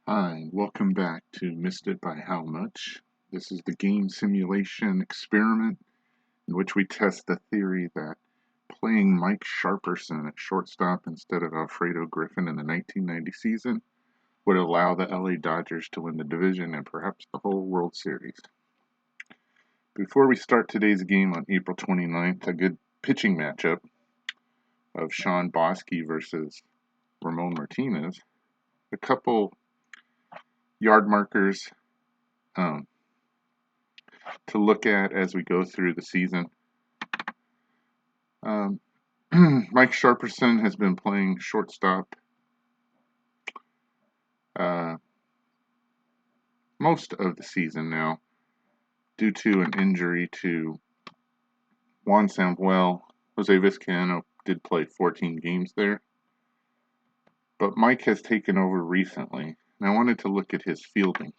Hi, welcome back to Missed It by How Much. This is the game simulation experiment in which we test the theory that playing Mike Sharperson at shortstop instead of Alfredo Griffin in the 1990 season would allow the LA Dodgers to win the division and perhaps the whole World Series. Before we start today's game on April 29th, a good pitching matchup of Sean Bosky versus Ramon Martinez, a couple yard markers um, to look at as we go through the season. Um, Mike Sharperson has been playing shortstop uh, most of the season now due to an injury to Juan Samuel. Jose Vizcaino did play 14 games there, but Mike has taken over recently, and I wanted to look at his fielding.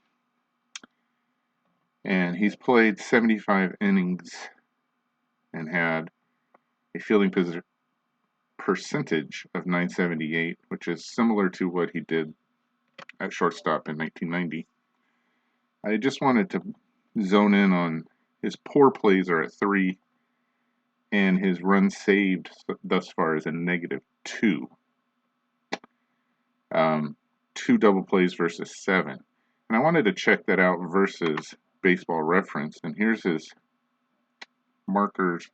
And he's played 75 innings and had a fielding percentage of 978, which is similar to what he did at shortstop in 1990. I just wanted to zone in on his poor plays are at 3, and his runs saved thus far is a -2. 2 double plays versus 7. And I wanted to check that out versus Baseball Reference, and here's his markers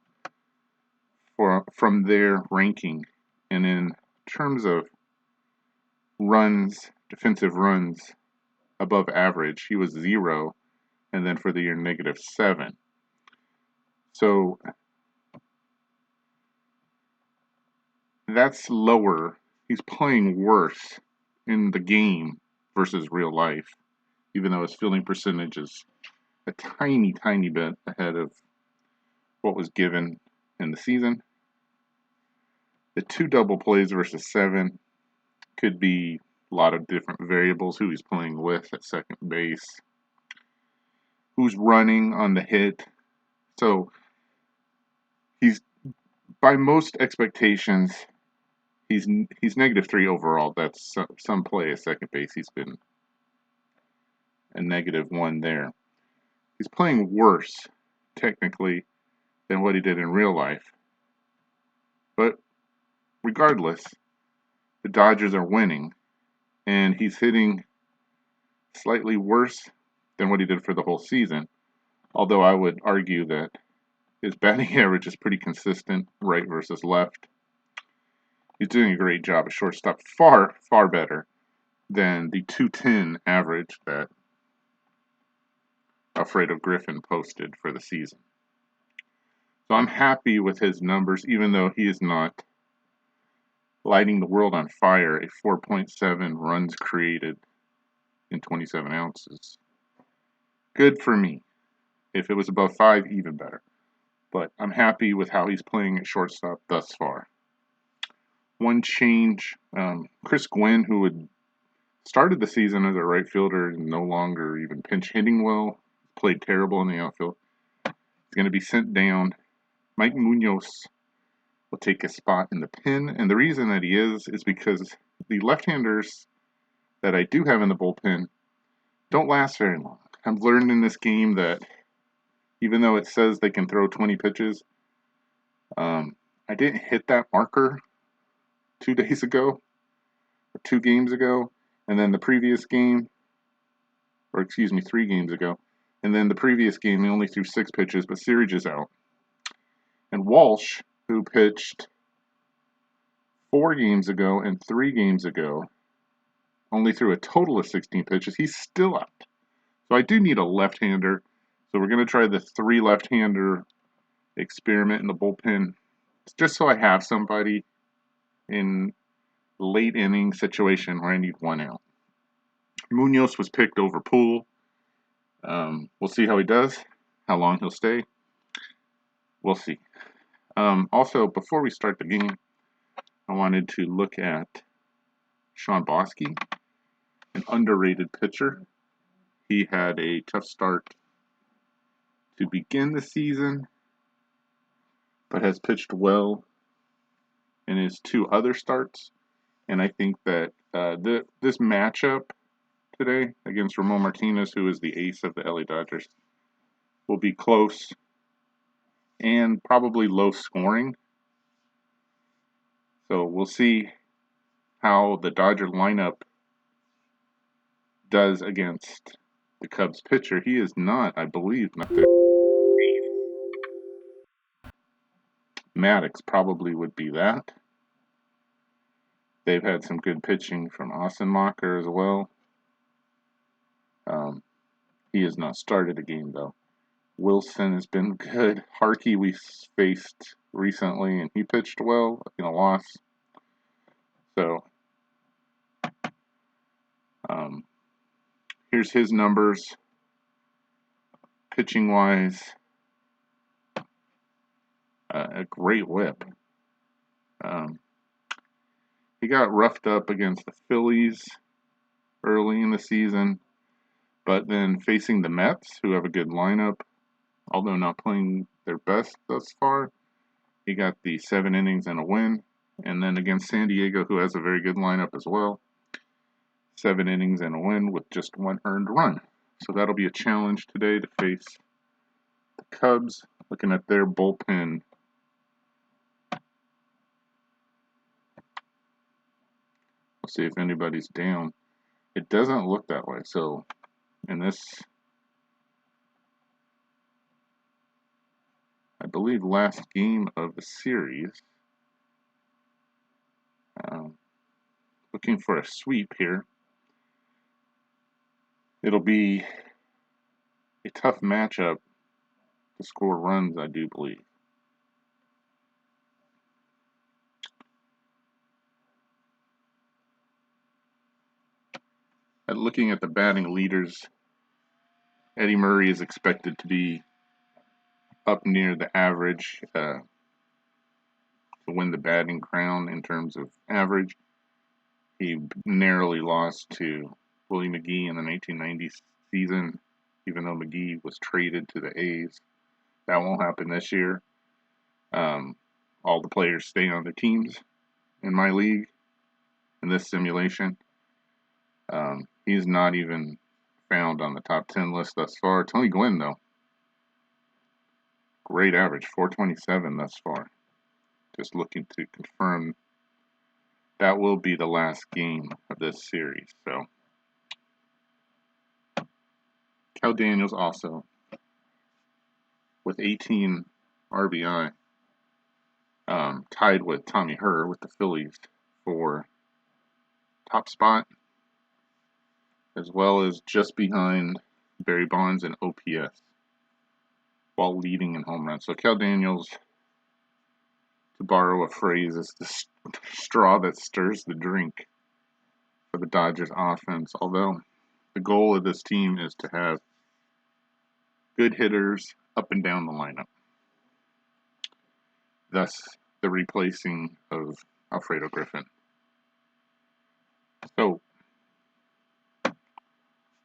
from their ranking. And in terms of runs, defensive runs above average, he was 0, and then for the year -7. So that's lower. He's playing worse in the game versus real life, even though his fielding percentage is a tiny, tiny bit ahead of what was given in the season. The 2 double plays versus 7 could be a lot of different variables: who he's playing with at second base, who's running on the hit. So he's, by most expectations, he's -3 overall. That's some play at second base. He's been a -1 there. He's playing worse, technically, than what he did in real life. But regardless, the Dodgers are winning, and he's hitting slightly worse than what he did for the whole season. Although I would argue that his batting average is pretty consistent, right versus left. He's doing a great job at shortstop, far, far better than the 210 average that Alfredo Griffin posted for the season. So I'm happy with his numbers, even though he is not lighting the world on fire. A 4.7 runs created in 27 ounces. Good for me. If it was above 5, even better. But I'm happy with how he's playing at shortstop thus far. One change, Chris Gwynn, who had started the season as a right fielder, no longer even pinch hitting well, played terrible in the outfield. He's going to be sent down. Mike Munoz will take a spot in the pen, and the reason that he is because the left-handers that I do have in the bullpen don't last very long. I've learned in this game that even though it says they can throw 20 pitches, I didn't hit that marker 2 days ago, or 2 games ago, and then the previous game, or excuse me, 3 games ago, and then the previous game he only threw 6 pitches, but Searage is out. And Walsh, who pitched 4 games ago and 3 games ago, only threw a total of 16 pitches. He's still out. So I do need a left-hander. So we're going to try the 3 left-hander experiment in the bullpen, just so I have somebody in late inning situation where I need 1 out. Munoz was picked over Poole. We'll see how he does, how long he'll stay. We'll see. Also, before we start the game, I wanted to look at Sean Bosky, an underrated pitcher. He had a tough start to begin the season, but has pitched well in his 2 other starts. And I think that this matchup today against Ramon Martinez, who is the ace of the LA Dodgers, will be close and probably low scoring. So we'll see how the Dodger lineup does against the Cubs pitcher. He is not, I believe, not there. Maddox probably would be that. They've had some good pitching from Ossenmacher as well. He has not started a game, though. Wilson has been good. Harkey we faced recently, and he pitched well in a loss. So, here's his numbers. Pitching-wise, a great whip. He got roughed up against the Phillies early in the season, but then facing the Mets, who have a good lineup, although not playing their best thus far, he got the 7 innings and a win. And then against San Diego, who has a very good lineup as well, 7 innings and a win with just 1 earned run. So that'll be a challenge today to face the Cubs. Looking at their bullpen, let's see if anybody's down. It doesn't look that way. So in this, I believe, last game of the series, looking for a sweep here. It'll be a tough matchup to score runs, I do believe. Looking at the batting leaders, Eddie Murray is expected to be up near the average to win the batting crown in terms of average. He narrowly lost to Willie McGee in the 1990 season, even though McGee was traded to the A's. That won't happen this year. All the players stay on their teams in my league in this simulation. He's not even found on the top 10 list thus far. Tony Gwynn, though, great average, 427 thus far. Just looking to confirm that will be the last game of this series. So, Cal Daniels also with 18 RBI, tied with Tommy Herr with the Phillies for top spot, as well as just behind Barry Bonds and OPS, while leading in home runs. So Cal Daniels, to borrow a phrase, is the straw that stirs the drink for the Dodgers offense, although the goal of this team is to have good hitters up and down the lineup. Thus, the replacing of Alfredo Griffin. So,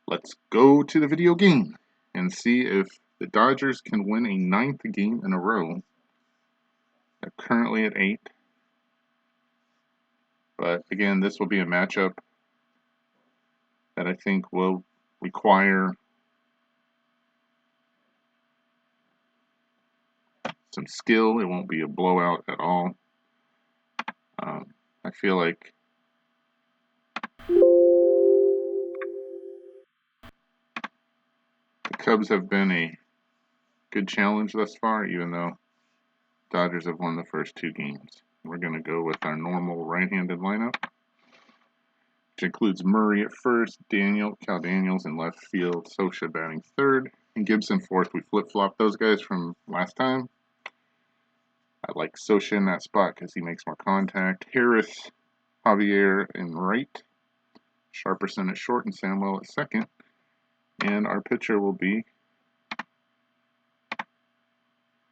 let's go to the video game and see if the Dodgers can win a 9th game in a row. They're currently at 8. But again, this will be a matchup that I think will require some skill. It won't be a blowout at all. I feel like the Cubs have been a good challenge thus far, even though Dodgers have won the first 2 games. We're going to go with our normal right-handed lineup, which includes Murray at first, Cal Daniels in left field, Scioscia batting third, and Gibson fourth. We flip-flopped those guys from last time. I like Scioscia in that spot because he makes more contact. Harris, Javier in right, Sharperson at short, and Samuel at second. And our pitcher will be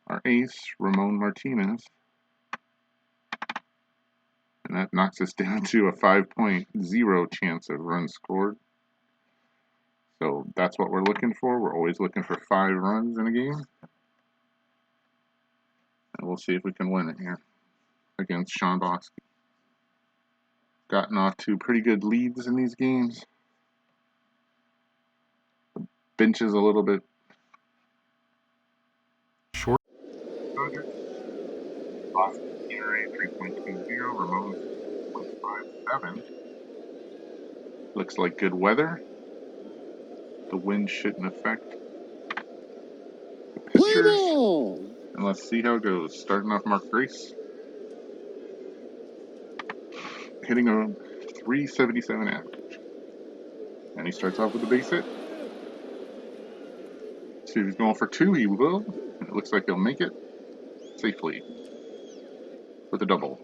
our ace, Ramon Martinez. And that knocks us down to a 5.0 chance of runs scored. So that's what we're looking for. We're always looking for 5 runs in a game. And we'll see if we can win it here against Sean Bosky. Gotten off to pretty good leads in these games. bench is a little bit short. Dodgers. Boston ERA 3.20, Ramon 6.57. Looks like good weather. The wind shouldn't affect the pitchers. And let's see how it goes. Starting off Mark Grace. Hitting a 377 average. And he starts off with a base hit. See if he's going for 2, he will. And it looks like he'll make it safely with a double.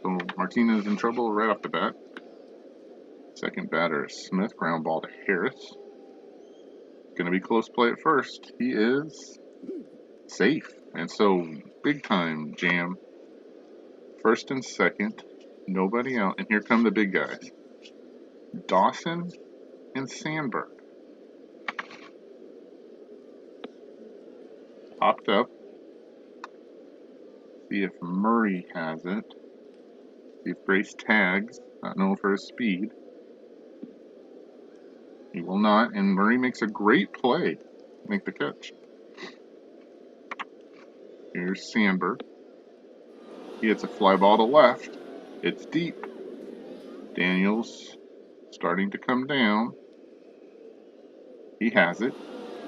So Martinez in trouble right off the bat. Second batter is Smith, ground ball to Harris. Gonna be close play at first. He is safe. And so big time jam. First and second, nobody out. And here come the big guys. Dawson and Sandberg. Popped up. See if Murray has it. See if Grace tags. Not known for his speed. He will not. And Murray makes a great play. Make the catch. Here's Sandberg. He hits a fly ball to left. It's deep. Daniels starting to come down. He has it.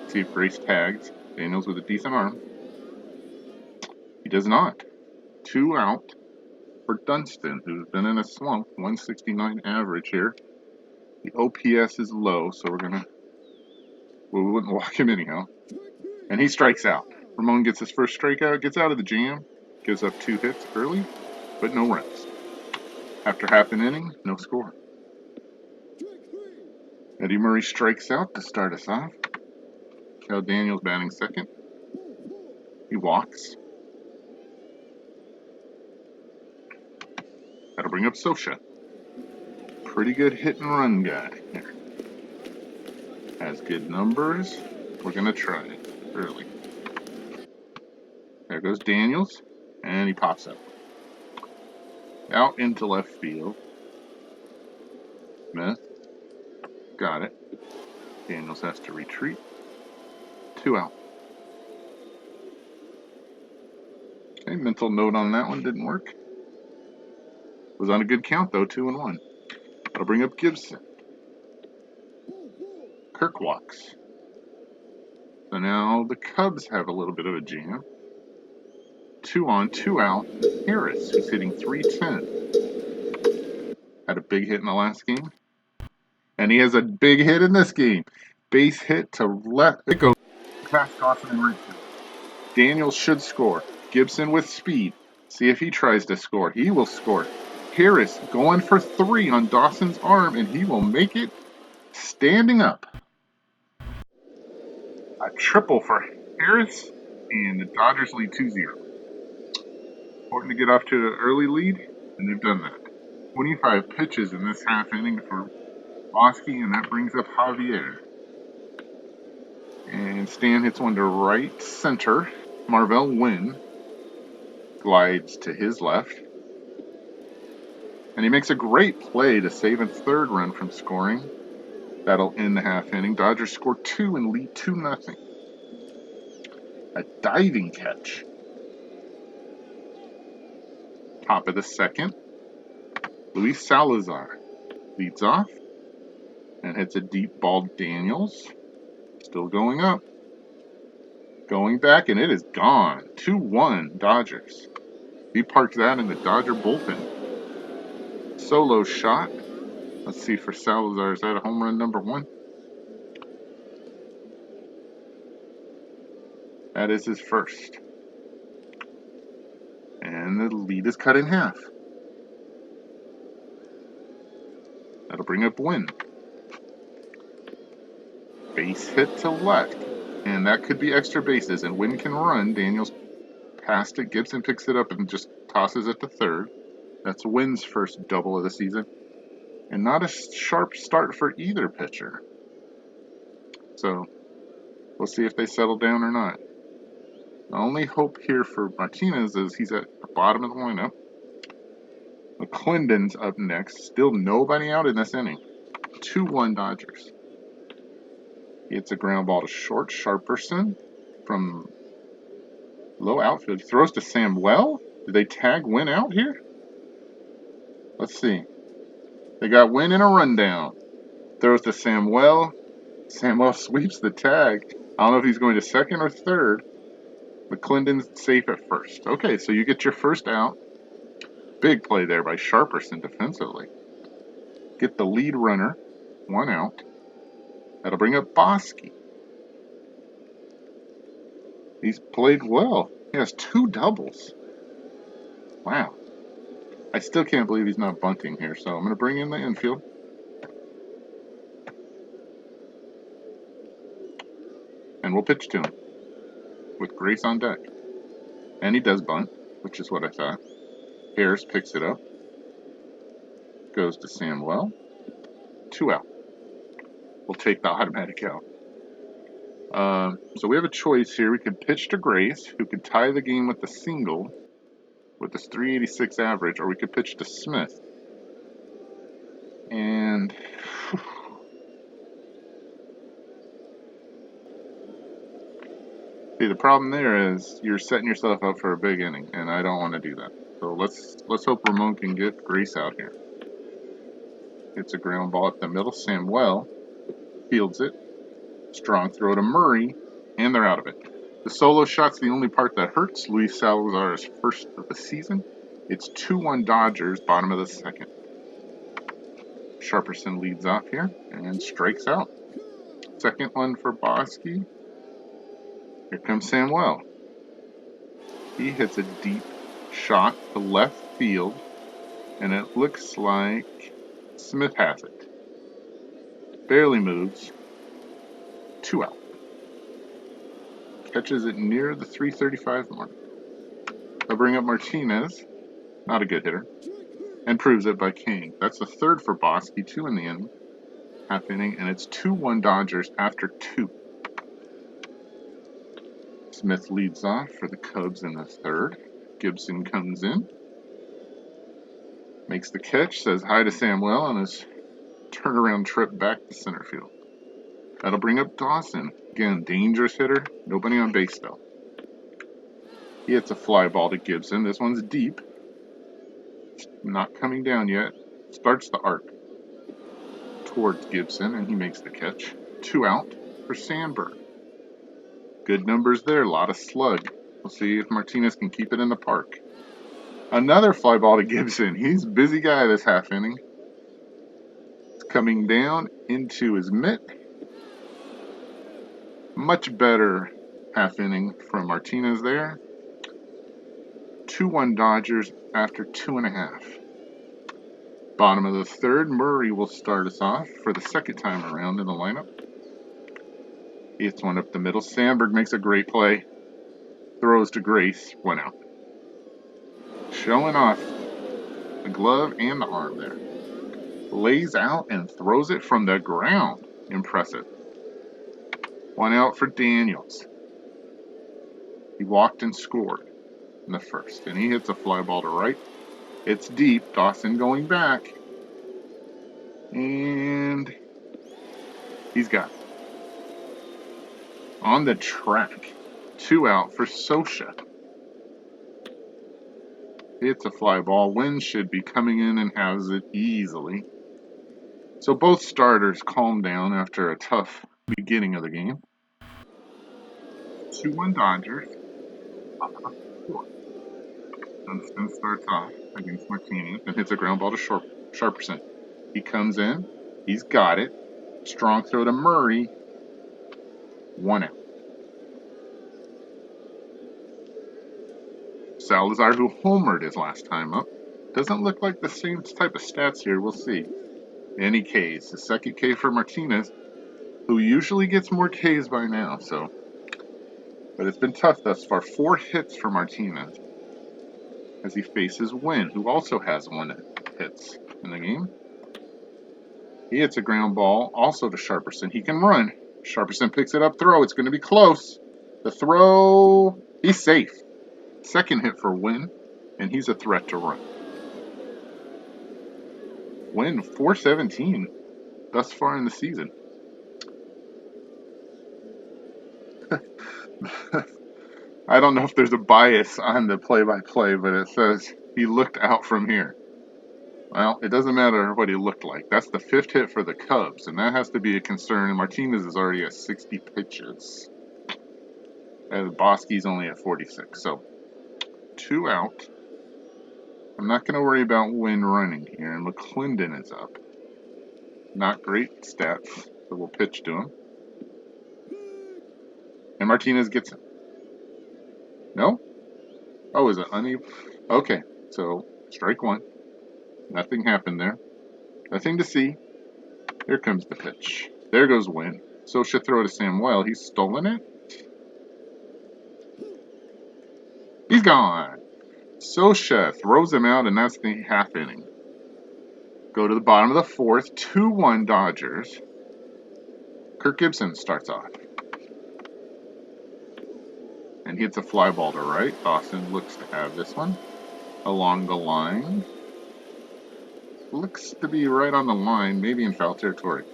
See if Grace tags. Daniels with a decent arm. He does not. 2 out for Dunston, who's been in a slump. 169 average here. The OPS is low, so we wouldn't walk him anyhow. And he strikes out. Ramon gets his first strikeout, gets out of the jam, gives up 2 hits early, but no runs. After half an inning, no score. Eddie Murray strikes out to start us off. Cal Daniels batting second. He walks. That'll bring up Scioscia. Pretty good hit and run guy here. Has good numbers. We're going to try it early. There goes Daniels, and he pops up. Out into left field. Smith. Got it. Daniels has to retreat. 2 out. Okay, mental note on that one didn't work. Was on a good count though, 2-1. That'll bring up Gibson. Kirk walks. So now the Cubs have a little bit of a jam. 2 on, 2 out. Harris, who's hitting 310. Had a big hit in the last game. And he has a big hit in this game. Base hit to left. It goes past Dawson and right field. Daniels should score. Gibson with speed. See if he tries to score. He will score. Harris going for 3 on Dawson's arm, and he will make it standing up. A triple for Harris, and the Dodgers lead 2-0. Important to get off to an early lead, and they've done that. 25 pitches in this half inning for Bosky, and that brings up Javier. And Stan hits one to right center. Marvell Wynn glides to his left. And he makes a great play to save a 3rd run from scoring. That'll end the half inning. Dodgers score 2 and lead 2-0. A diving catch. Top of the second. Luis Salazar leads off and hits a deep ball. Daniels still going up. Going back, and it is gone. 2-1 Dodgers. He parked that in the Dodger bullpen. Solo shot. Let's see for Salazar. Is that a home run number 1? That is his first. And the lead is cut in half. That'll bring up Wynn. Base hit to left. And that could be extra bases. And Wynn can run. Daniels passed it. Gibson picks it up and just tosses it to 3rd. That's Wynn's first double of the season. And not a sharp start for either pitcher. So we'll see if they settle down or not. The only hope here for Martinez is he's at the bottom of the lineup. McClendon's up next. Still nobody out in this inning. 2-1 Dodgers. It's a ground ball to short. Sharperson from low outfield. Throws to Samuel. Did they tag Wynn out here? Let's see. They got Wynn in a rundown. Throws to Samuel. Samuel sweeps the tag. I don't know if he's going to second or third. McClendon's safe at first. Okay, so you get your first out. Big play there by Sharperson defensively. Get the lead runner. 1 out. That'll bring up Bosky. He's played well. He has 2 doubles. Wow. I still can't believe he's not bunting here, so I'm going to bring in the infield. And we'll pitch to him with Grace on deck. And he does bunt, which is what I thought. Harris picks it up. Goes to Samuel. 2 out. We'll take the automatic out. So we have a choice here. We could pitch to Grace, who could tie the game with a single with this 386 average, or we could pitch to Smith. And see, the problem there is you're setting yourself up for a big inning, and I don't want to do that. So let's hope Ramon can get Grace out here. It's a ground ball at the middle. Samuel fields it. Strong throw to Murray, and they're out of it. The solo shot's the only part that hurts. Luis Salazar's first of the season. It's 2-1 Dodgers, bottom of the second. Sharperson leads off here and strikes out. Second one for Bosky. Here comes Samuel. He hits a deep shot to left field, and it looks like Smith has it. Barely moves. 2 out. Catches it near the 335 mark. They'll bring up Martinez, not a good hitter, and proves it by King. That's the third for Bosky, 2 in the inning, half inning, and it's 2-1 Dodgers after 2. Smith leads off for the Cubs in the third. Gibson comes in, makes the catch, says hi to Samuel on his turnaround trip back to center field. That'll bring up Dawson. Again, dangerous hitter. Nobody on base, though. He hits a fly ball to Gibson. This one's deep. Not coming down yet. Starts the arc towards Gibson, and he makes the catch. 2 out for Sandberg. Good numbers there. A lot of slug. We'll see if Martinez can keep it in the park. Another fly ball to Gibson. He's a busy guy this half inning. It's coming down into his mitt. Much better half inning from Martinez there. 2-1 Dodgers after 2.5. Bottom of the third, Murray will start us off for the second time around in the lineup. He hits one up the middle. Sandberg makes a great play. Throws to Grace. 1 out. Showing off the glove and the arm there. Lays out and throws it from the ground. Impressive. 1 out for Daniels. He walked and scored in the first. And he hits a fly ball to right. It's deep. Dawson going back. And he's got it. On the track. 2 out for Scioscia. It's a fly ball. Wynn should be coming in and has it easily. So both starters calm down after a tough beginning of the game. 2-1 Dodgers. 4. Dunston starts off against Martinez and hits a ground ball to Sharperson. He comes in. He's got it. Strong throw to Murray. 1 out. Salazar, who homered his last time up. Doesn't look like the same type of stats here. We'll see. Any Ks. The second K for Martinez, who usually gets more Ks by now. But it's been tough thus far. 4 hits for Martinez as he faces Wynn, who also has 1 hits in the game. He hits a ground ball also to Sharperson. He can run. Sharperson picks it up, throw. It's going to be close. The throw, he's safe. Second hit for Wynn, and he's a threat to run. Wynn, 417 thus far in the season. I don't know if there's a bias on the play-by-play, but it says he looked out from here. Well, it doesn't matter what he looked like. That's the 5th hit for the Cubs, and that has to be a concern. Martinez is already at 60 pitches. And Bosky's only at 46, so 2 out. I'm not going to worry about Wynn running here, and McClendon is up. Not great stats, so we'll pitch to him. And Martinez gets him. No? Oh, is it uneven? Okay, so strike 1. Nothing happened there. Nothing to see. Here comes the pitch. There goes Wynn. So should throw to Samuel. He's stolen it. He's gone. Sosha throws him out, and that's the half inning. Go to the bottom of the 4th. 2-1 Dodgers. Kirk Gibson starts off. And hits a fly ball to right. Dawson looks to have this one. Along the line. Looks to be right on the line, maybe in foul territory.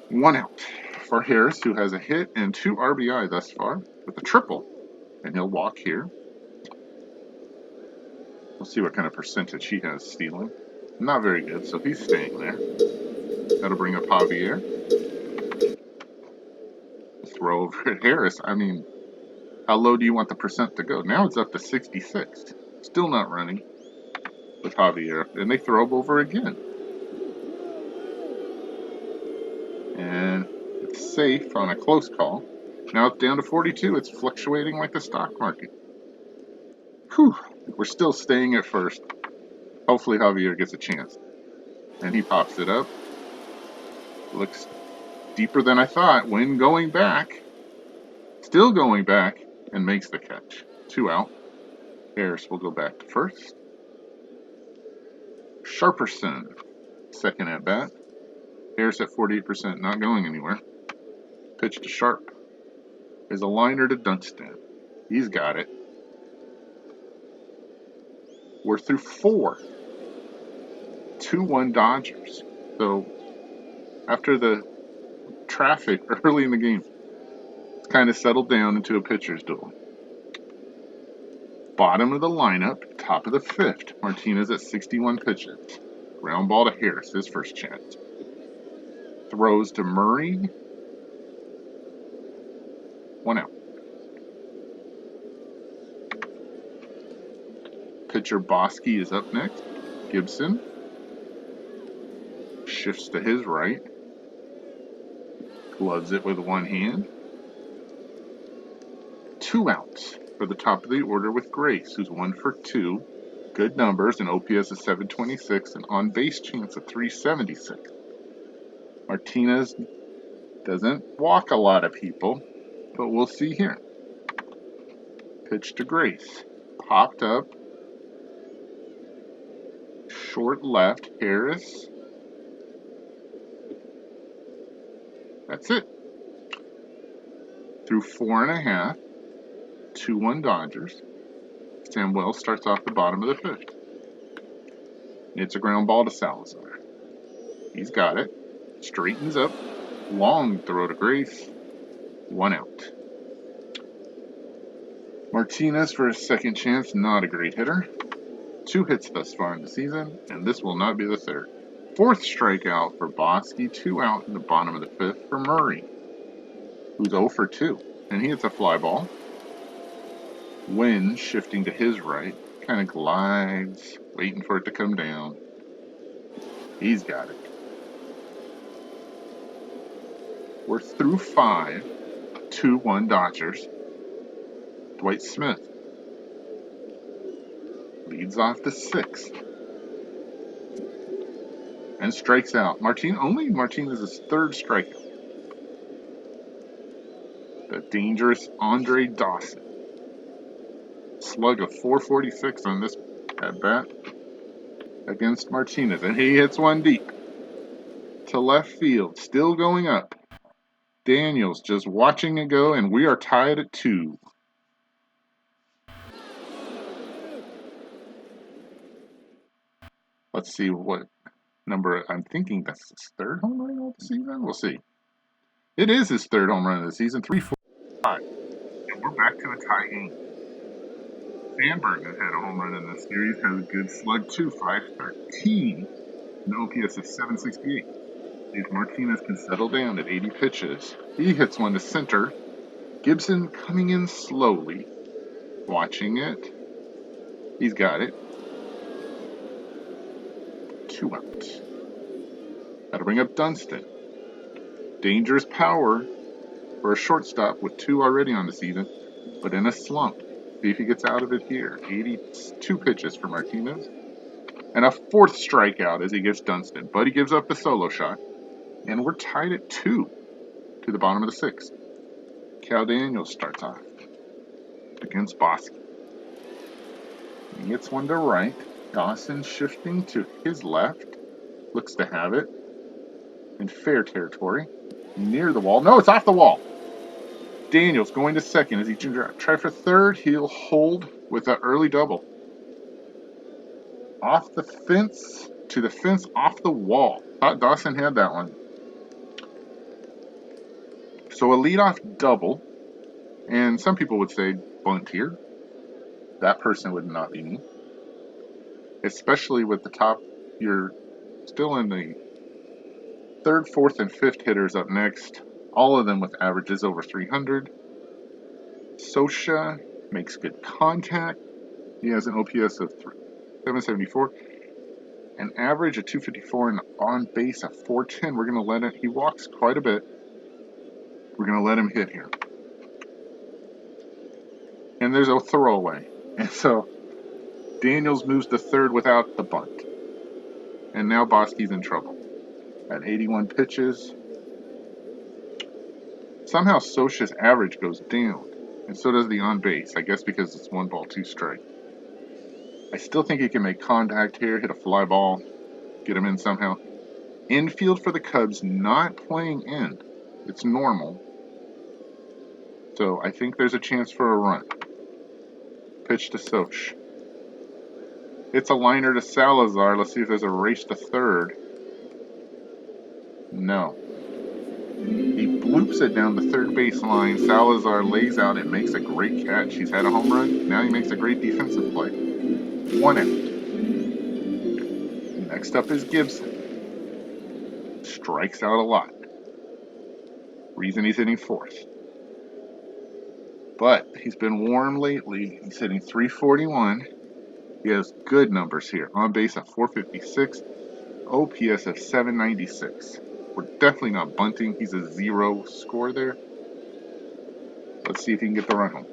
1 out for Harris, who has a hit and 2 RBI thus far with a triple. And he'll walk here. We'll see what kind of percentage he has stealing. Not very good, so he's staying there. That'll bring up Javier. Throw over at Harris. I mean, how low do you want the percent to go? Now it's up to 66. Still not running with Javier. And they throw him over again. And it's safe on a close call. Now it's down to 42. It's fluctuating like the stock market. Whew. We're still staying at first. Hopefully Javier gets a chance. And he pops it up. Looks deeper than I thought. Wynn going back. Still going back. And makes the catch. 2 out. Harris will go back to first. Sharperson. Second at bat. Harris at 48%. Not going anywhere. Pitch to Sharp. Is a liner to Dunstan. He's got it. We're through 4. 2-1 Dodgers. So, after the traffic early in the game, it's kind of settled down into a pitcher's duel. Bottom of the lineup, top of the 5th. Martinez at 61 pitches. Ground ball to Harris, his first chance. Throws to Murray. 1 out. Pitcher Bosky is up next. Gibson shifts to his right. Gloves it with one hand. 2 outs for the top of the order with Grace, who's 1 for 2. Good numbers, an OPS of 726, and on-base chance of 376. Martinez doesn't walk a lot of people, but we'll see here. Pitch to Grace. Popped up. Short left. Harris. That's it. Through 4.5. 2-1 Dodgers. Samuel starts off the bottom of the 5th. It's a ground ball to Salazar. He's got it. Straightens up. Long throw to Grace. 1 out. Martinez for his second chance. Not a great hitter. 2 hits thus far in the season, and this will not be the 3rd. 4th strikeout for Bosky. 2 out in the bottom of the 5th for Murray, who's 0 for 2. And he hits a fly ball. Wynn shifting to his right. Kind of glides, waiting for it to come down. He's got it. We're through 5. 2-1 Dodgers. Dwight Smith leads off the 6th. And strikes out. Martinez's 3rd strikeout. The dangerous Andre Dawson. Slug of 446 on this at bat against Martinez. And he hits one deep to left field. Still going up. Daniels just watching it go, and we are tied at 2. Let's see what number. I'm thinking that's his 3rd home run of the season. We'll see. It is his 3rd home run of the season. 3-4. 5. And we're back to a tie game. Sandberg has had a home run in this series, has a good slug too, 513, an OPS of 768. See if Martinez can settle down at 80 pitches. He hits one to center. Gibson coming in slowly, watching it. He's got it. 2 outs. Gotta bring up Dunston. Dangerous power for a shortstop with 2 already on the season, but in a slump. See if he gets out of it here. 82 pitches for Martinez. And a 4th strikeout as he gets Dunston. But he gives up the solo shot. And we're tied at 2 to the bottom of the 6th. Cal Daniels starts off against Bosky. He gets one to right. Dawson shifting to his left. Looks to have it. In fair territory. Near the wall. No, it's off the wall. Daniels going to second as he try for third. He'll hold with an early double. Off the fence to the fence, off the wall. Thought Dawson had that one. So a leadoff double. And some people would say bunt here. That person would not be me. Especially with the top, you're still in the 3rd, 4th, and 5th hitters up next. All of them with averages over 300. Scioscia makes good contact. He has an OPS of 774. An average of 254 and on base of 410. We're going to let it, he walks quite a bit. We're going to let him hit here. And there's a throwaway. And so Daniels moves to third without the bunt. And now Bosky's in trouble. At 81 pitches. Somehow Scioscia's average goes down. And so does the on base. I guess because it's 1 ball, 2 strike. I still think he can make contact here, hit a fly ball, get him in somehow. Infield for the Cubs not playing in. It's normal. So I think there's a chance for a run. Pitch to Scioscia. It's a liner to Salazar. Let's see if there's a race to third. No. He bloops it down the third base line. Salazar lays out and makes a great catch. He's had a home run. Now he makes a great defensive play. 1 out. Next up is Gibson. Strikes out a lot. Reason he's hitting 4th. But he's been warm lately. He's hitting 341. He has good numbers here. On base at 456. OPS of 796. We're definitely not bunting. He's a 0 score there. Let's see if he can get the run home.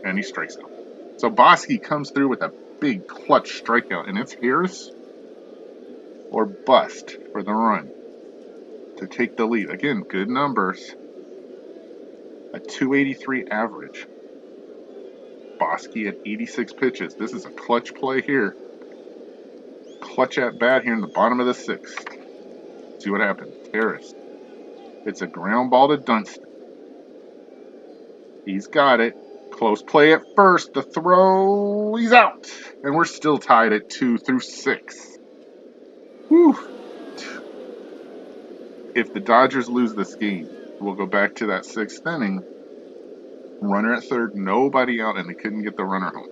And he strikes out. So Bosky comes through with a big clutch strikeout. And it's Harris or bust for the run to take the lead. Again, good numbers. A 283 average. Bosky at 86 pitches. This is a clutch play here. Clutch at bat here in the bottom of the 6th. See what happens. Harris. It's a ground ball to Dunston. He's got it. Close play at first. The throw. He's out. And we're still tied at 2 through 6. Whew. If the Dodgers lose this game, we'll go back to that 6th inning. Runner at third. Nobody out. And they couldn't get the runner home.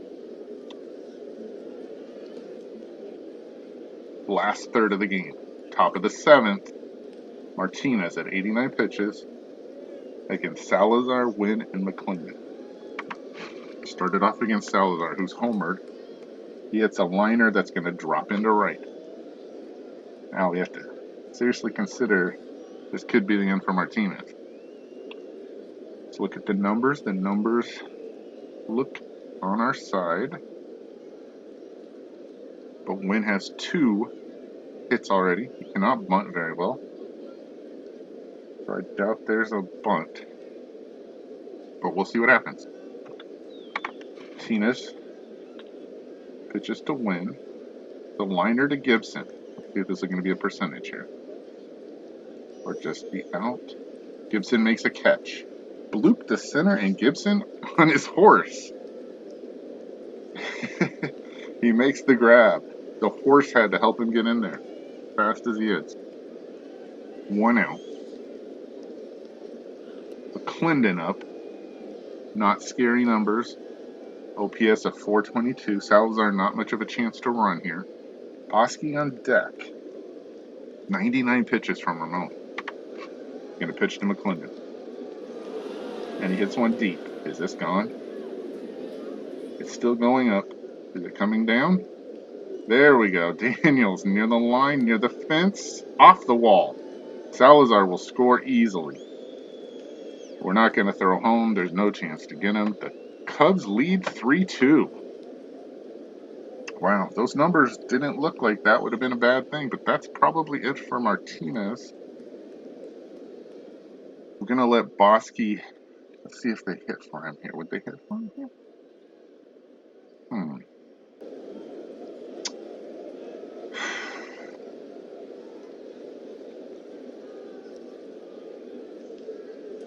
Last third of the game. Top of the 7th. Martinez at 89 pitches against Salazar, Wynn, and McClendon. Started off against Salazar, who's homered. He hits a liner that's going to drop into right. Now we have to seriously consider this could be the end for Martinez. Let's look at the numbers. The numbers look on our side. But Wynn has 2 hits already. He cannot bunt very well. So I doubt there's a bunt. But we'll see what happens. Martinez pitches to Wynn. The liner to Gibson. Let's see if this is going to be a percentage here. Or just be out. Gibson makes a catch. Bloop to center and Gibson on his horse. He makes the grab. The horse had to help him get in there. Fast as he is. 1 out. The McClendon up. Not scary numbers. OPS of 422. Salazar not much of a chance to run here. Bosky on deck. 99 pitches from Ramon. Gonna pitch to McClendon. And he hits one deep. Is this gone? It's still going up. Is it coming down? There we go. Daniels near the line, near the fence, off the wall. Salazar will score easily. We're not going to throw home. There's no chance to get him. The Cubs lead 3-2. Wow, those numbers didn't look like that would have been a bad thing, but that's probably it for Martinez. We're going to let Bosky, let's see if they hit for him here. Would they hit for him here?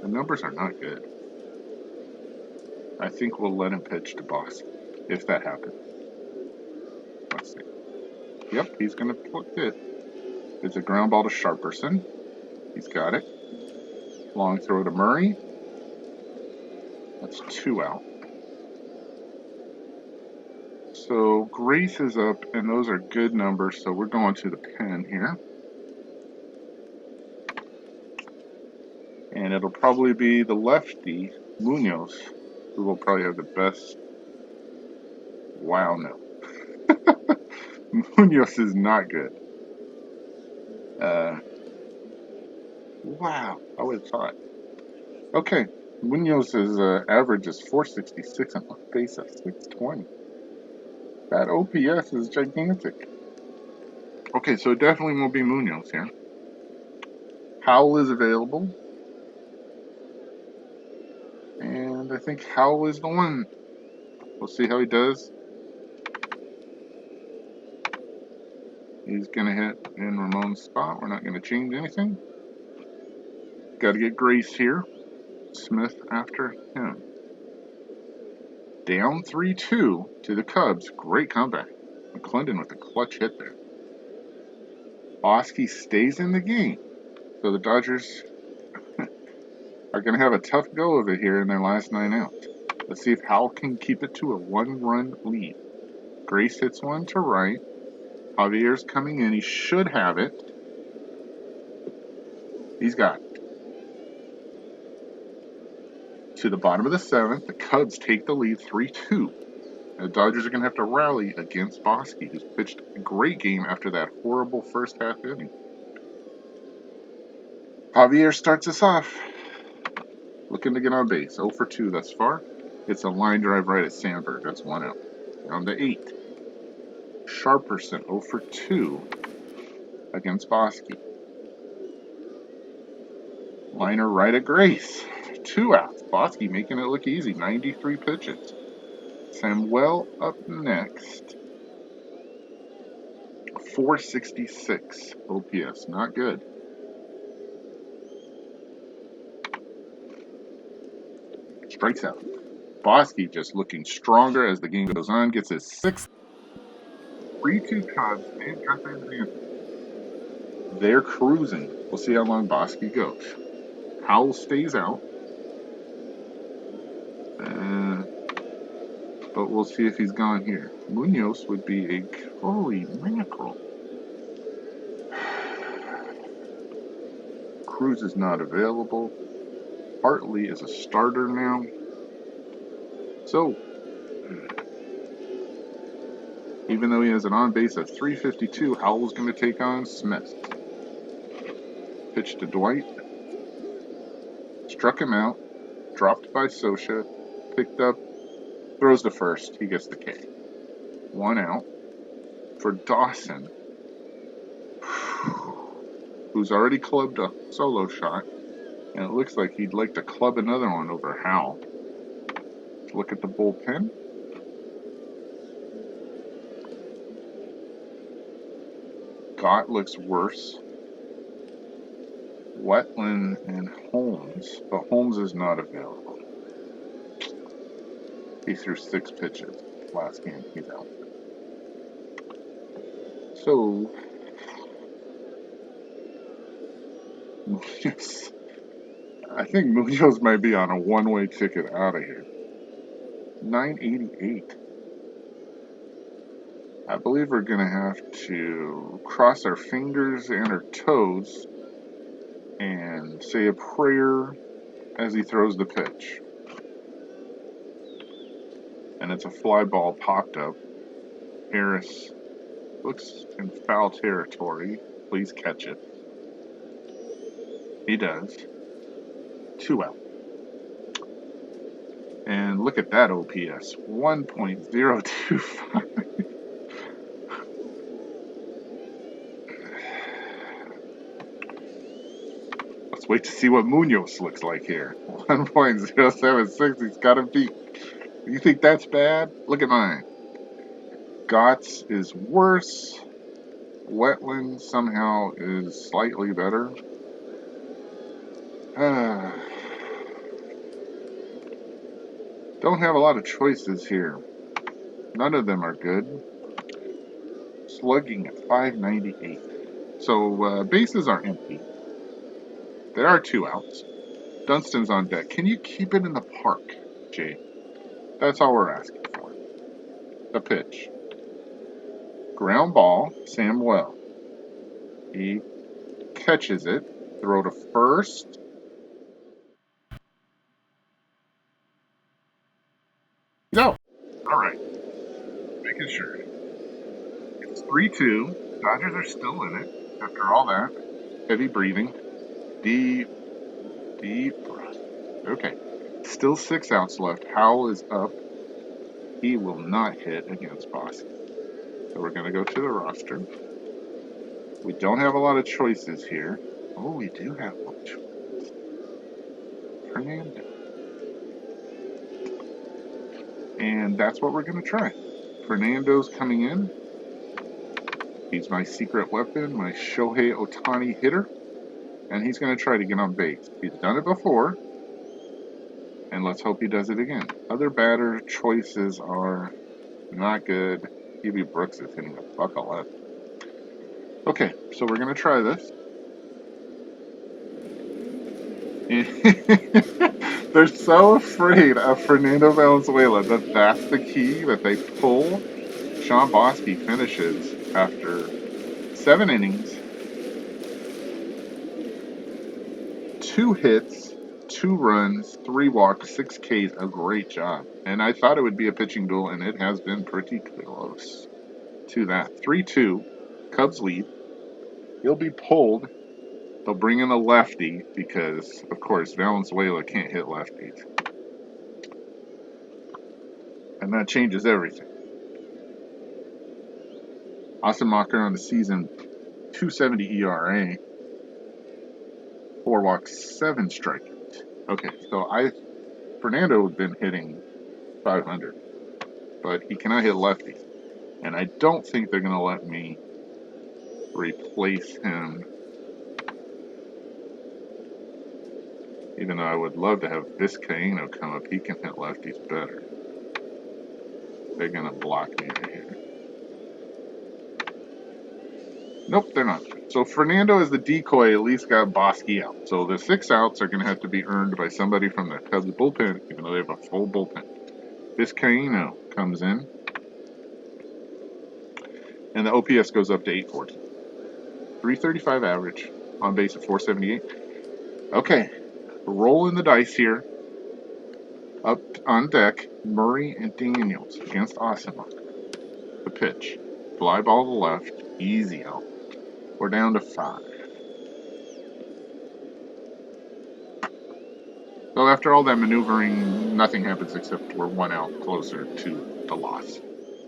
The numbers are not good. I think we'll let him pitch to Bosky, if that happens. Let's see. Yep, he's going to put it. It's a ground ball to Sharperson. He's got it. Long throw to Murray. That's 2 out. So Grace is up, and those are good numbers, so we're going to the pen here. And it'll probably be the lefty, Munoz, who will probably have the best. Wow, no. Munoz is not good. Wow, I would have thought. Okay, Munoz's average is 466 and on base of 620. That OPS is gigantic. Okay, so it definitely won't be Munoz here. Howell is available. And I think Howell is the one. We'll see how he does. He's going to hit in Ramon's spot. We're not going to change anything. Got to get Grace here. Smith after him. Down 3-2 to the Cubs. Great comeback. McClendon with a clutch hit there. Bosky stays in the game. So the Dodgers are going to have a tough go of it here in their last 9 outs. Let's see if Howell can keep it to a 1-run lead. Grace hits one to right. Javier's coming in. He should have it. He's got it. To the bottom of the 7th, the Cubs take the lead 3-2. The Dodgers are going to have to rally against Bosky, who's pitched a great game after that horrible first half inning. Javier starts us off. Looking to get on base. 0 for 2 thus far. It's a line drive right at Sandberg. That's 1 out. On the 8th. Sharperson 0 for 2 against Bosky. Liner right at Grace. 2 outs. Bosky making it look easy. 93 pitches. Samuel up next. 466 OPS. Not good. Strikes out. Bosky just looking stronger as the game goes on. Gets his 6th. 3-2 Cubs. And got their advantage. They're cruising. We'll see how long Bosky goes. Howell stays out. But we'll see if he's gone here. Munoz would be a holy mackerel. Cruz is not available. Hartley is a starter now. So, even though he has an on-base of 352, Howell's going to take on Smith. Pitch to Dwight. Struck him out. Dropped by Scioscia. Picked up. Throws to first. He gets the K. 1 out. For Dawson, who's already clubbed a solo shot. And it looks like he'd like to club another one over Howell. Let's look at the bullpen. Gott looks worse. Wetland and Holmes, but Holmes is not available. He threw 6 pitches last game. He's out. So, yes, I think Munoz might be on a one-way ticket out of here. 988. I believe we're going to have to cross our fingers and our toes and say a prayer as he throws the pitch. And it's a fly ball popped up. Harris looks in foul territory. Please catch it. He does. 2 out. And look at that OPS. 1.025. Let's wait to see what Munoz looks like here. 1.076. He's got to beat. You think that's bad? Look at mine. Gotts is worse. Wetland somehow is slightly better. Don't have a lot of choices here. None of them are good. Slugging at 598. So bases are empty. There are 2 outs. Dunston's on deck. Can you keep it in the park, Jay? That's all we're asking for. The pitch. Ground ball, Samuel. He catches it. Throw to first. No. All right. Making sure. It's 3-2. Dodgers are still in it after all that. Heavy breathing. Deep breath. Okay. Still 6 outs left. Howell is up. He will not hit against Boston. So we're going to go to the roster. We don't have a lot of choices here. Oh, we do have one choice. Fernando. And that's what we're going to try. Fernando's coming in. He's my secret weapon, my Shohei Ohtani hitter. And he's going to try to get on base. He's done it before. And let's hope he does it again. Other batter choices are not good. Hubie Brooks is hitting a buck left. Okay, so we're going to try this. They're so afraid of Fernando Valenzuela that that's the key that they pull. Sean Bosky finishes after 7 innings, 2 hits, 2 runs, 3 walks, 6 Ks. A great job. And I thought it would be a pitching duel, and it has been pretty close to that. 3-2. Cubs lead. He'll be pulled. They'll bring in a lefty because, of course, Valenzuela can't hit lefties. And that changes everything. Ossenmacher on the season, 2.70 ERA, 4 walks, 7 strikeouts. Okay, so Fernando had been hitting 500, but he cannot hit lefties. And I don't think they're going to let me replace him, even though I would love to have Vizcaino come up. He can hit lefties better. They're going to block me right here. Nope, they're not. So Fernando as the decoy at least got Bosky out. So the 6 outs are going to have to be earned by somebody from the Cubs bullpen, even though they have a full bullpen. Vizcaino comes in. And the OPS goes up to 814. 335 average. On base at 478. Okay. Rolling the dice here. Up on deck, Murray and Daniels against Ossenmacher. The pitch. Fly ball to the left. Easy out. We're down to 5. So after all that maneuvering, nothing happens except we're 1 out closer to the loss.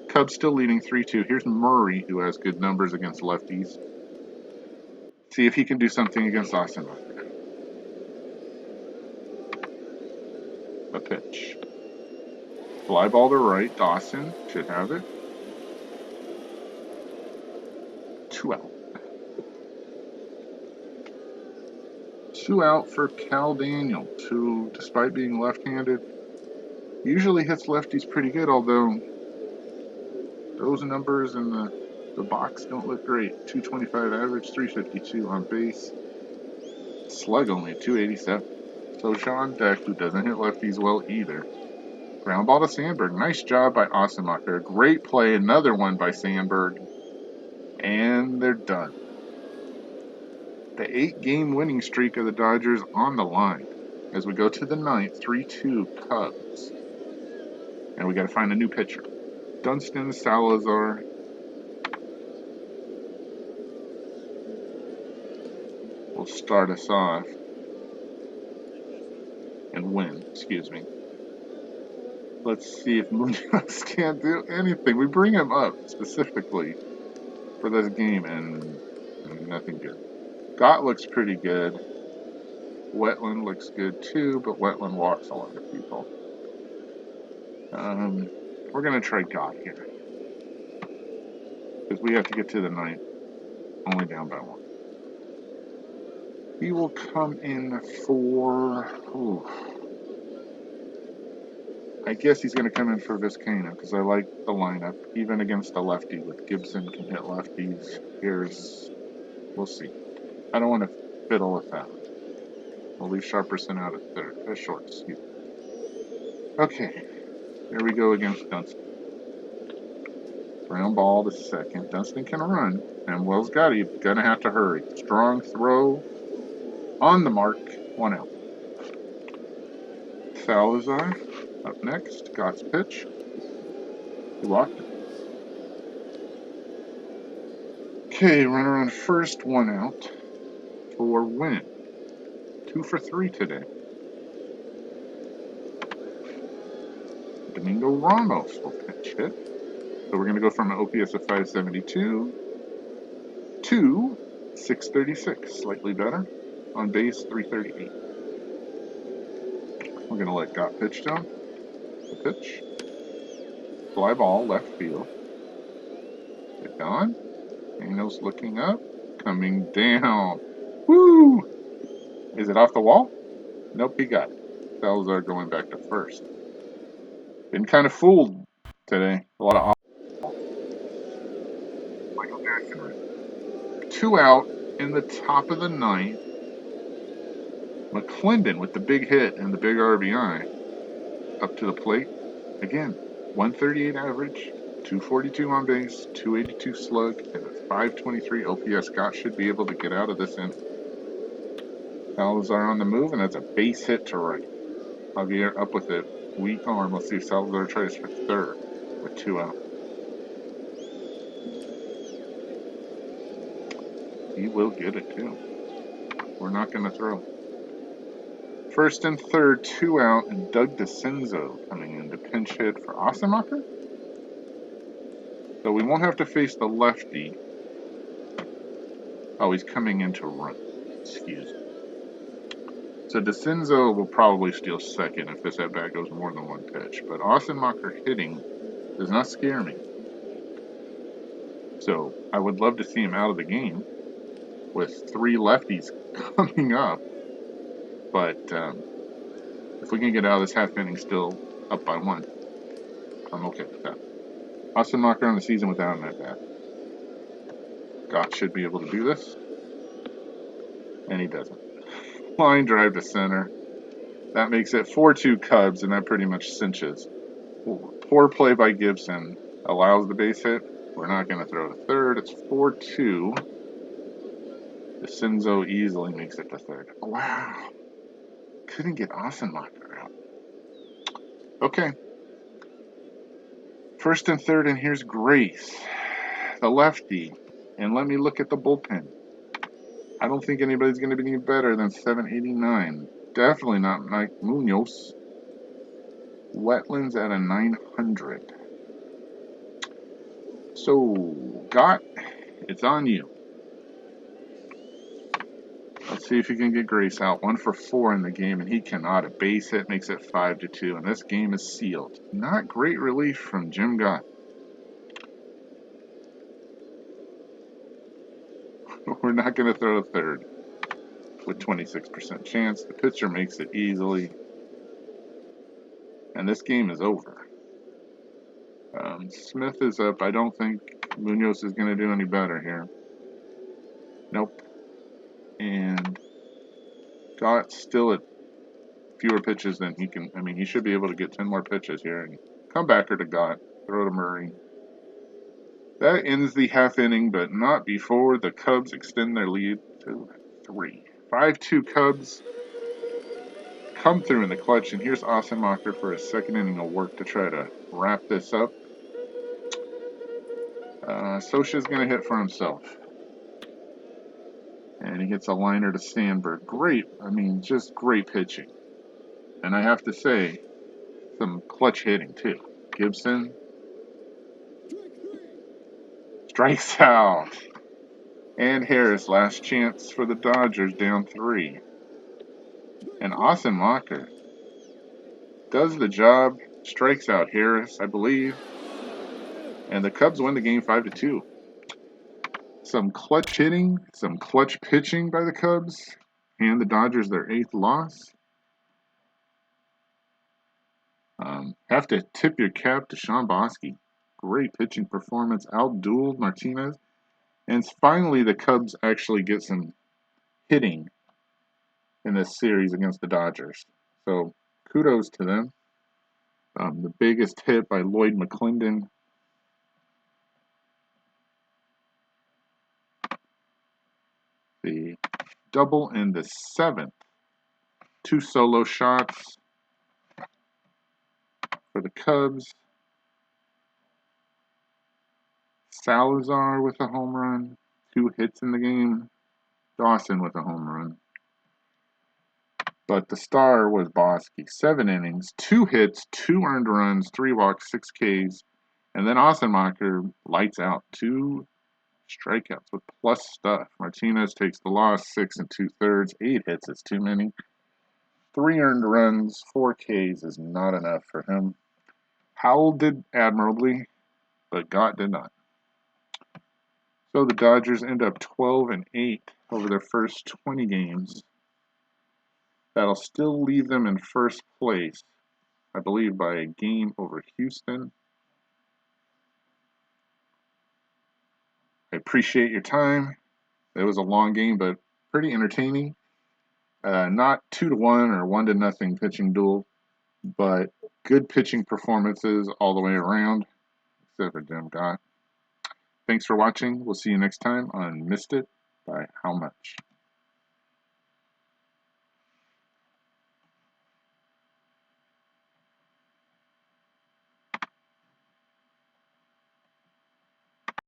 Cubs still leading 3-2. Here's Murray, who has good numbers against lefties. See if he can do something against Ossenmacher. A pitch. Fly ball to right. Dawson should have it. 2 out. 2 out for Cal Daniel, who, despite being left-handed, usually hits lefties pretty good, although those numbers in the box don't look great. 225 average, 352 on base. Slug only 287. So Sean Deck, who doesn't hit lefties well either. Ground ball to Sandberg. Nice job by Ossenmacher. Great play. Another one by Sandberg. And they're done. The 8-game winning streak of the Dodgers on the line. As we go to the ninth, 3-2 Cubs. And we got to find a new pitcher. Dunston Salazar. Will start us off. And win, excuse me. Let's see if Munoz can't do anything. We bring him up specifically for this game, and nothing good. Gott looks pretty good. Wetland looks good too, but Wetland walks a lot of people. We're going to try Gott here. Because we have to get to the ninth. Only down by 1. He will come in for... Ooh, I guess he's going to come in for Vizcaino because I like the lineup. Even against a lefty with Gibson can hit lefties. We'll see. I don't want to fiddle with that. We'll leave Sharperson out at third. Short, excuse me. Okay. There we go against Dunston. Ground ball to second. Dunston can run. And Wells got it. Gonna have to hurry. Strong throw. On the mark. 1 out. Salazar up next. Gott's pitch. He walked it. Okay, runner on first. 1 out. For win. 2 for 3 today. Domingo Ramos will pitch hit. So we're going to go from an OPS of 572 to 636. Slightly better. On base, 338. We're going to let Gott pitch down. The pitch. Fly ball, left field. Get on. Daniels looking up. Coming down. Woo! Is it off the wall? Nope, he got it. Salazar going back to first. Been kind of fooled today. A lot of Michael Jackson. 2 out in the top of the ninth. McClendon with the big hit and the big RBI. Up to the plate. Again, 138 average, 242 on base, 282 slug, and a 523 OPS. Gott should be able to get out of this inning. Salazar on the move, and that's a base hit to right. Javier up with it. Weak arm. Let's see if Salazar tries for third with 2 out. He will get it too. We're not going to throw. First and third, 2 out, and Doug DeCenzo coming in to pinch hit for Ossenmacher. So we won't have to face the lefty. Oh, he's coming in to run. Excuse me. So DeCenzo will probably steal second if this at-bat goes more than 1 pitch. But Ossenmacher hitting does not scare me. So I would love to see him out of the game with 3 lefties coming up. But if we can get out of this half inning still up by 1, I'm okay with that. Ossenmacher on the season without an at-bat. Gott should be able to do this. And he doesn't. Line drive to center. That makes it 4-2 Cubs, and that pretty much cinches. Poor play by Gibson. Allows the base hit. We're not going to throw to third. It's 4-2. DeCenzo easily makes it to third. Wow. Couldn't get Ossenmacher out. Okay. First and third, and here's Grace, the lefty. And let me look at the bullpen. I don't think anybody's going to be any better than 789. Definitely not Mike Munoz. Wetlands at a 900. So, Gott, it's on you. Let's see if you can get Grace out. 1 for 4 in the game, and he cannot. A base hit makes it 5-2, and this game is sealed. Not great relief from Jim Gott. We're not going to throw to third with 26% chance. The pitcher makes it easily. And this game is over. Smith is up. I don't think Munoz is going to do any better here. Nope. And Gott still at fewer pitches than he can. I mean, he should be able to get 10 more pitches here and come back or to Gott, throw to Murray. That ends the half inning, but not before the Cubs extend their lead to 3. 5-2 Cubs come through in the clutch, and here's Ossenmacher for his second inning of work to try to wrap this up. Scioscia's going to hit for himself. And he hits a liner to Sandberg. Great, I mean, just great pitching. And I have to say, some clutch hitting too. Gibson strikes out. And Harris, last chance for the Dodgers, down 3. And Ossenmacher does the job, strikes out Harris, I believe. And the Cubs win the game 5-2. Some clutch hitting, some clutch pitching by the Cubs, and the Dodgers their 8th loss. Have to tip your cap to Sean Bosky. Great pitching performance, outdueled Martinez. And finally, the Cubs actually get some hitting in this series against the Dodgers. So kudos to them. The biggest hit by Lloyd McClendon. The double in the 7th. 2 solo shots for the Cubs. Salazar with a home run. 2 hits in the game. Dawson with a home run. But the star was Bosky. 7 innings, 2 hits, 2 earned runs, 3 walks, 6 Ks. And then Ossenmacher lights out. 2 strikeouts with plus stuff. Martinez takes the loss, 6 2/3. 8 hits is too many. 3 earned runs, 4 Ks is not enough for him. Howell did admirably, but Gott did not. So the Dodgers end up 12-8 over their first 20 games. That'll still leave them in first place, I believe, by a game over Houston. I appreciate your time. It was a long game, but pretty entertaining. Not 2-1 or 1-0 pitching duel, but good pitching performances all the way around, except for Jim Gott. Thanks for watching. We'll see you next time on Missed It by How Much.